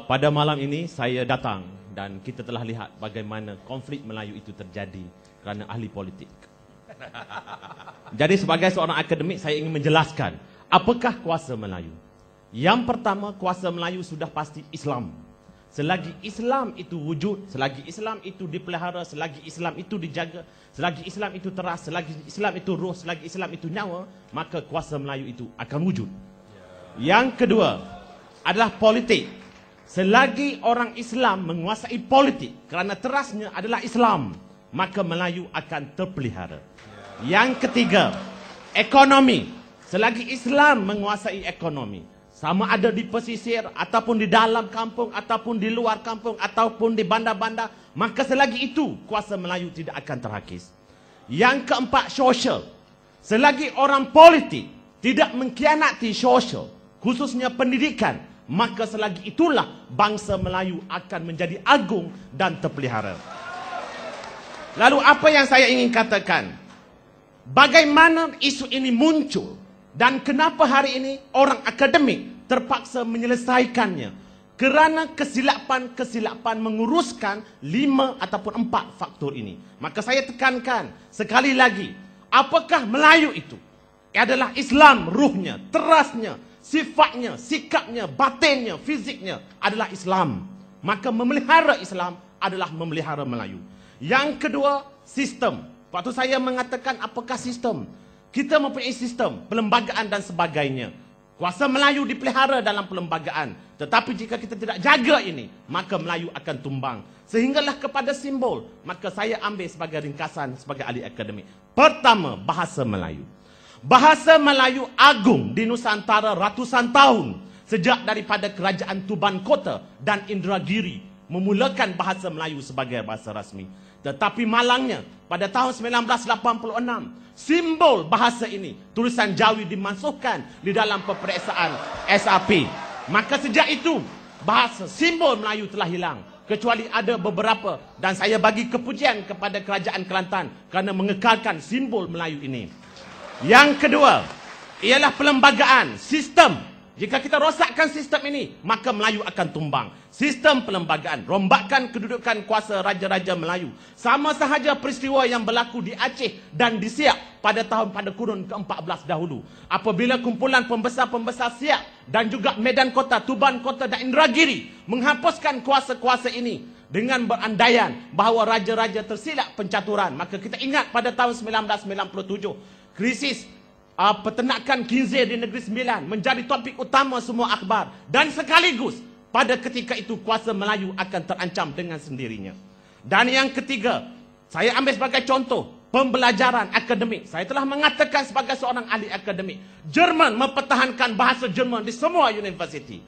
Pada malam ini saya datang dan kita telah lihat bagaimana konflik Melayu itu terjadi kerana ahli politik. Jadi sebagai seorang akademik saya ingin menjelaskan apakah kuasa Melayu. Yang pertama, kuasa Melayu sudah pasti Islam. Selagi Islam itu wujud, selagi Islam itu dipelihara, selagi Islam itu dijaga, selagi Islam itu teras, selagi Islam itu roh, selagi Islam itu nyawa, maka kuasa Melayu itu akan wujud. Yang kedua adalah politik. Selagi orang Islam menguasai politik kerana terasnya adalah Islam, maka Melayu akan terpelihara. Yang ketiga, ekonomi. Selagi Islam menguasai ekonomi, sama ada di pesisir, ataupun di dalam kampung, ataupun di luar kampung, ataupun di bandar-bandar, maka selagi itu kuasa Melayu tidak akan terhakis. Yang keempat, sosial. Selagi orang politik tidak mengkhianati sosial, khususnya pendidikan, maka selagi itulah bangsa Melayu akan menjadi agung dan terpelihara. Lalu apa yang saya ingin katakan? Bagaimana isu ini muncul? Dan kenapa hari ini orang akademik terpaksa menyelesaikannya? Kerana kesilapan-kesilapan menguruskan 5 ataupun 4 faktor ini. Maka saya tekankan sekali lagi, apakah Melayu itu adalah Islam ruhnya, terasnya, sifatnya, sikapnya, batinnya, fiziknya adalah Islam. Maka memelihara Islam adalah memelihara Melayu. Yang kedua, sistem. Waktu saya mengatakan apakah sistem? Kita mempunyai sistem, perlembagaan dan sebagainya. Kuasa Melayu dipelihara dalam perlembagaan. Tetapi jika kita tidak jaga ini, maka Melayu akan tumbang. Sehinggalah kepada simbol. Maka saya ambil sebagai ringkasan sebagai ahli akademik. Pertama, bahasa Melayu. Bahasa Melayu agung di Nusantara ratusan tahun. Sejak daripada kerajaan Tuban Kota dan Indragiri memulakan bahasa Melayu sebagai bahasa rasmi. Tetapi malangnya, pada tahun 1986, simbol bahasa ini, tulisan Jawi, dimasukkan di dalam peperiksaan SAP. Maka sejak itu, bahasa simbol Melayu telah hilang. Kecuali ada beberapa, dan saya bagi kepujian kepada kerajaan Kelantan kerana mengekalkan simbol Melayu ini. Yang kedua, ialah perlembagaan, sistem. Jika kita rosakkan sistem ini, maka Melayu akan tumbang. Sistem perlembagaan, rombakan kedudukan kuasa raja-raja Melayu. Sama sahaja peristiwa yang berlaku di Aceh dan di Siak pada kurun ke-14 dahulu. Apabila kumpulan pembesar-pembesar Siak dan juga Medan Kota, Tuban Kota dan Indragiri menghapuskan kuasa-kuasa ini dengan berandaian bahawa raja-raja tersilap pencaturan. Maka kita ingat pada tahun 1997, krisis peternakan khinzir di Negeri Sembilan menjadi topik utama semua akhbar. Dan sekaligus pada ketika itu kuasa Melayu akan terancam dengan sendirinya. Dan yang ketiga, saya ambil sebagai contoh pembelajaran akademik. Saya telah mengatakan sebagai seorang ahli akademik, Jerman mempertahankan bahasa Jerman di semua universiti.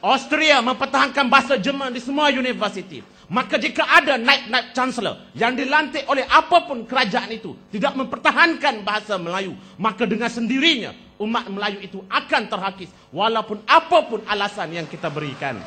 Austria mempertahankan bahasa Jerman di semua universiti. Maka jika ada naib-naib chancellor yang dilantik oleh apapun kerajaan itu tidak mempertahankan bahasa Melayu, maka dengan sendirinya umat Melayu itu akan terhakis walaupun apapun alasan yang kita berikan.